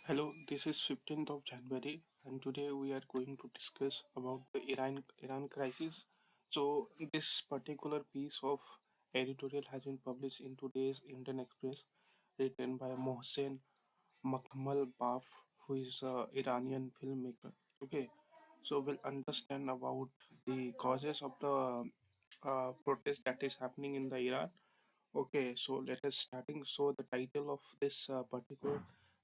Hello, this is 15th of January and today we are going to discuss about the Iran crisis. So this particular piece of editorial has been published in today's Indian Express written by Mohsen Makmal Baf, who is an Iranian filmmaker. Okay, so we'll understand about the causes of the protest that is happening in the Iran. Okay, so let us starting. So the title of this particular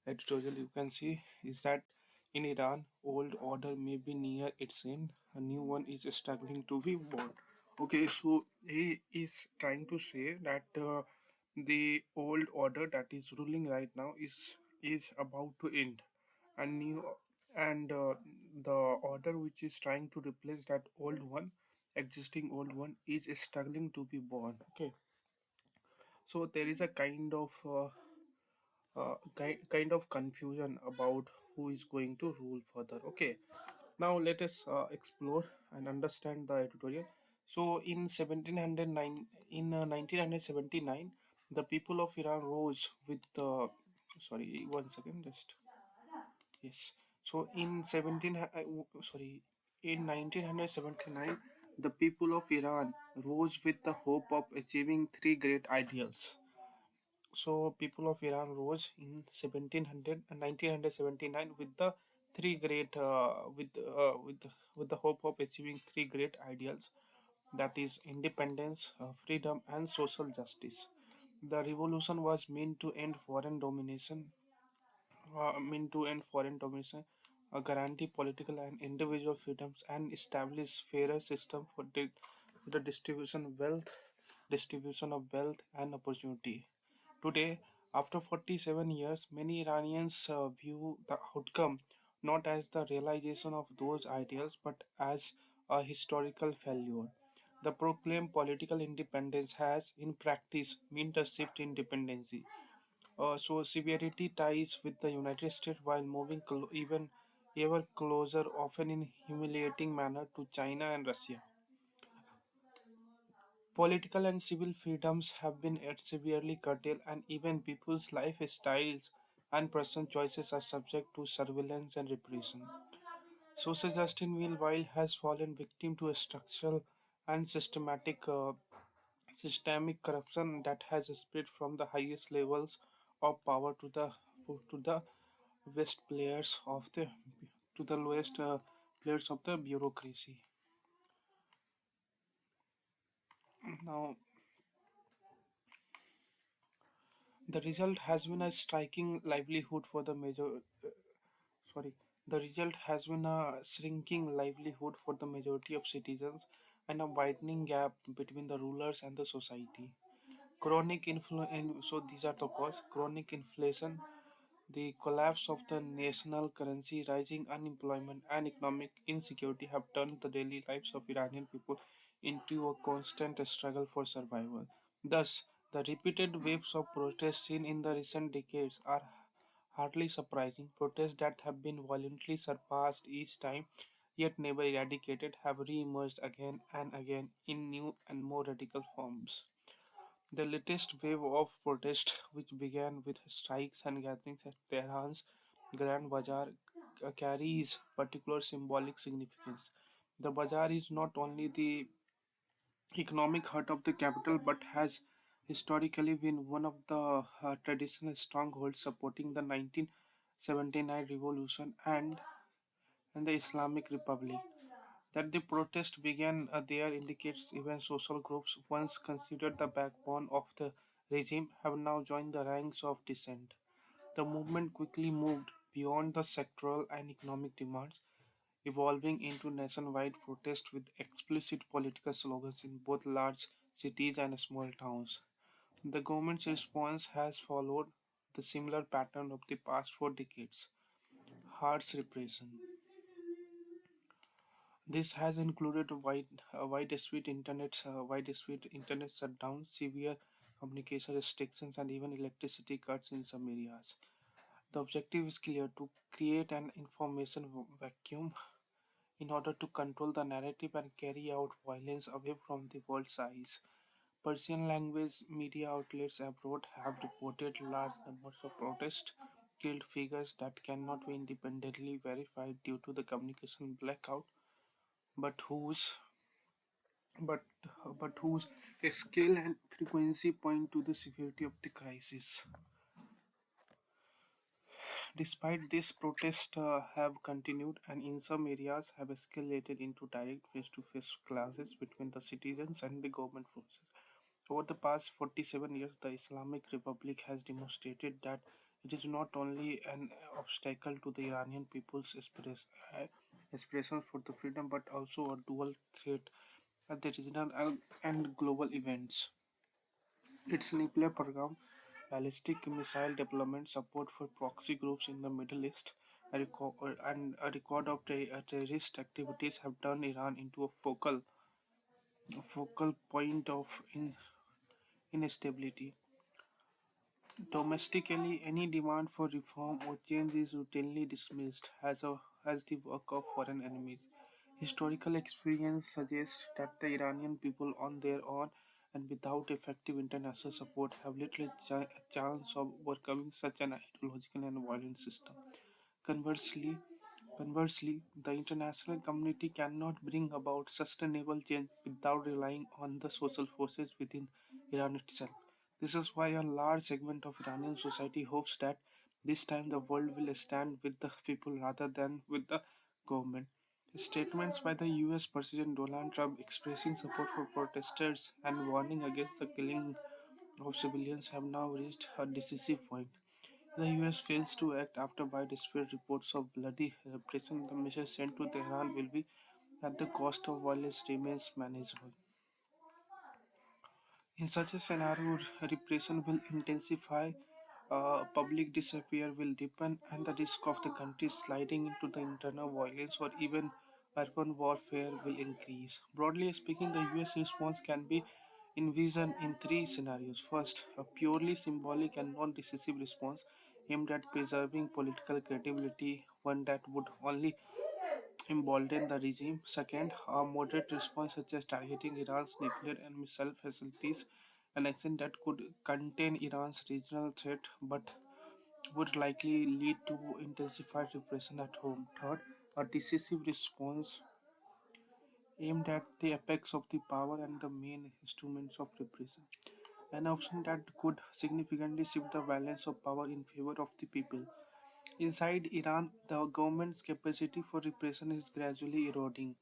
editorial you can see is that in Iran, old order may be near its end, a new one is struggling to be born. Okay, so he is trying to say that the old order that is ruling right now is about to end, and new and the order which is trying to replace that old one, existing old one, is struggling to be born. Okay, so there is a kind of confusion about who is going to rule further. Okay, now let us explore and understand the editorial. So in 1709, in 1979, the people of Iran rose with the sorry, one second, just yes. So in 1979, the people of Iran rose with the hope of achieving three great ideals. So people of Iran rose in 1700 and 1979 with the three great with the hope of achieving three great ideals, that is independence, freedom and social justice. The revolution was meant to end foreign domination, guarantee political and individual freedoms, and establish fairer system for the distribution of wealth and opportunity. Today, after 47 years, many Iranians view the outcome not as the realization of those ideals but as a historical failure. The proclaimed political independence has, in practice, meant a shift in dependency. So severity ties with the United States while moving even ever closer, often in humiliating manner, to China and Russia. Political and civil freedoms have been severely curtailed, and even people's lifestyles and personal choices are subject to surveillance and repression. Social justice, meanwhile, has fallen victim to a structural and systemic corruption that has spread from the highest levels of power to the best players of the to the lowest players of the bureaucracy. Now, the result has been a striking livelihood for the major. Sorry, the result has been a shrinking livelihood for the majority of citizens and a widening gap between the rulers and the society. So these are the cause: chronic inflation, the collapse of the national currency, rising unemployment, and economic insecurity have turned the daily lives of Iranian people into a constant struggle for survival. Thus, the repeated waves of protests seen in the recent decades are hardly surprising. Protests that have been violently surpassed each time, yet never eradicated, have re-emerged again and again in new and more radical forms. The latest wave of protest, which began with strikes and gatherings at Tehran's Grand Bazaar, carries particular symbolic significance. The bazaar is not only the economic heart of the capital but has historically been one of the traditional strongholds supporting the 1979 revolution and the Islamic Republic. That the protest began there indicates even social groups once considered the backbone of the regime have now joined the ranks of dissent. The movement quickly moved beyond the sectoral and economic demands, evolving into nationwide protest with explicit political slogans in both large cities and small towns. The government's response has followed the similar pattern of the past 4 decades: harsh repression. This has included widespread internet shutdowns, severe communication restrictions, and even electricity cuts in some areas. The objective is clear: to create an information vacuum in order to control the narrative and carry out violence away from the world's eyes. Persian language media outlets abroad have reported large numbers of protests killed figures that cannot be independently verified due to the communication blackout, but whose but but whose scale and frequency point to the severity of the crisis. Despite this, protests have continued and in some areas have escalated into direct face-to-face clashes between the citizens and the government forces. Over the past 47 years, the Islamic Republic has demonstrated that it is not only an obstacle to the Iranian people's aspirations for the freedom, but also a dual threat at the regional and global events. Its nuclear program, ballistic missile development, support for proxy groups in the Middle East, and a record of terrorist activities have turned Iran into a focal point of instability. Domestically, any demand for reform or change is routinely dismissed as the work of foreign enemies. Historical experience suggests that the Iranian people, on their own and without effective international support, have little chance of overcoming such an ideological and violent system. Conversely, Conversely, the international community cannot bring about sustainable change without relying on the social forces within Iran itself. This is why a large segment of Iranian society hopes that this time the world will stand with the people rather than with the government. Statements by the US President Donald Trump expressing support for protesters and warning against the killing of civilians have now reached a decisive point. The US fails to act after widespread reports of bloody repression. The message sent to Tehran will be that the cost of violence remains manageable. In such a scenario, repression will intensify, public disappear will deepen, and the risk of the country sliding into the internal violence or even urban warfare will increase. Broadly speaking, the US response can be envisioned in three scenarios. First, a purely symbolic and non decisive response aimed at preserving political credibility, one that would only embolden the regime. Second, a moderate response such as targeting Iran's nuclear and missile facilities, an action that could contain Iran's regional threat but would likely lead to intensified repression at home. Third, a decisive response aimed at the apex of the power and the main instruments of repression. An option that could significantly shift the balance of power in favor of the people. Inside Iran, the government's capacity for repression is gradually eroding.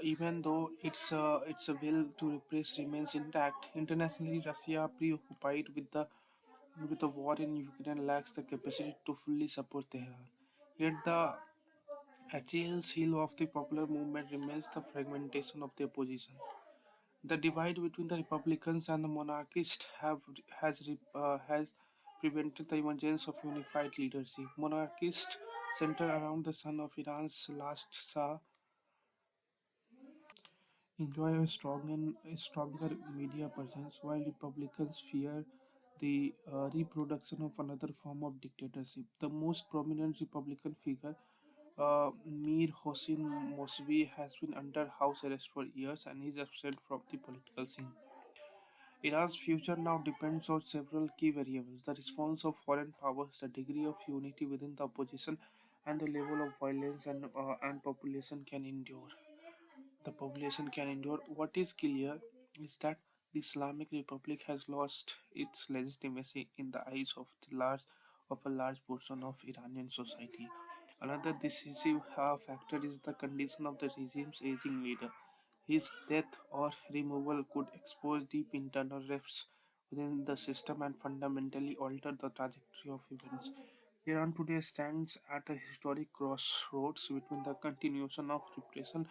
Even though its will to repress remains intact, internationally Russia, preoccupied with the war in Ukraine, lacks the capacity to fully support Tehran. Yet the Achilles heel of the popular movement remains the fragmentation of the opposition. The divide between the Republicans and the monarchists has prevented the emergence of unified leadership. Monarchists center around the son of Iran's last Shah enjoy a stronger media presence, while Republicans fear the reproduction of another form of dictatorship. The most prominent Republican figure, Mir Hossein Mosvi, has been under house arrest for years and is absent from the political scene. Iran's future now depends on several key variables: the response of foreign powers, the degree of unity within the opposition, and the level of violence and population can endure. What is clear is that the Islamic Republic has lost its legitimacy in the eyes of a large portion of Iranian society. Another decisive factor is the condition of the regime's aging leader. His death or removal could expose deep internal rifts within the system and fundamentally alter the trajectory of events. Iran today stands at a historic crossroads between the continuation of repression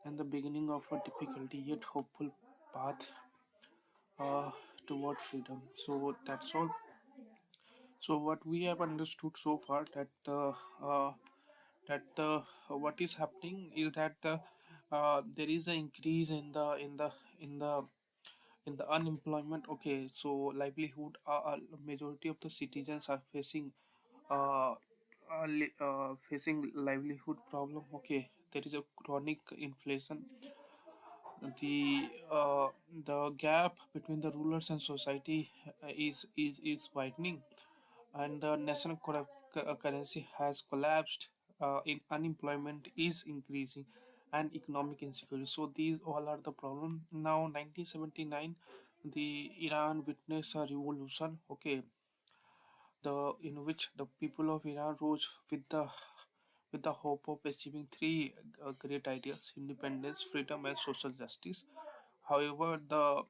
and the beginning of a difficult yet hopeful path uh, toward freedom. So that's all. So what we have understood so far that what is happening is that there is an increase in the unemployment. Okay, so livelihood. Majority of the citizens are uh, facing livelihood problem. Okay, there is a chronic inflation. The the gap between the rulers and society is widening. and the national currency has collapsed. In unemployment is increasing, and economic insecurity. So these all are the problem. Now, 1979, the Iran witnessed a revolution. Okay, the in which the people of Iran rose with the hope of achieving three great ideals: independence, freedom, and social justice. However, the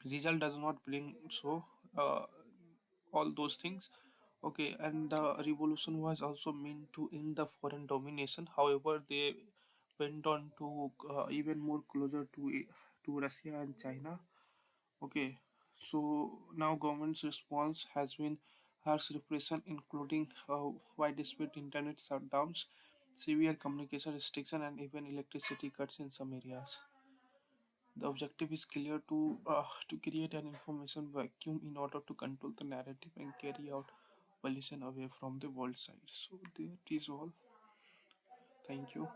result does not bring so uh, all those things. Okay, and the revolution was also meant to end the foreign domination. However, they went on to even more closer to Russia and China. Okay, so now government's response has been harsh repression, including widespread internet shutdowns, severe communication restriction, and even electricity cuts in some areas. The objective is clear to create an information vacuum in order to control the narrative and carry out pollution away from the world side. So that is all. Thank you.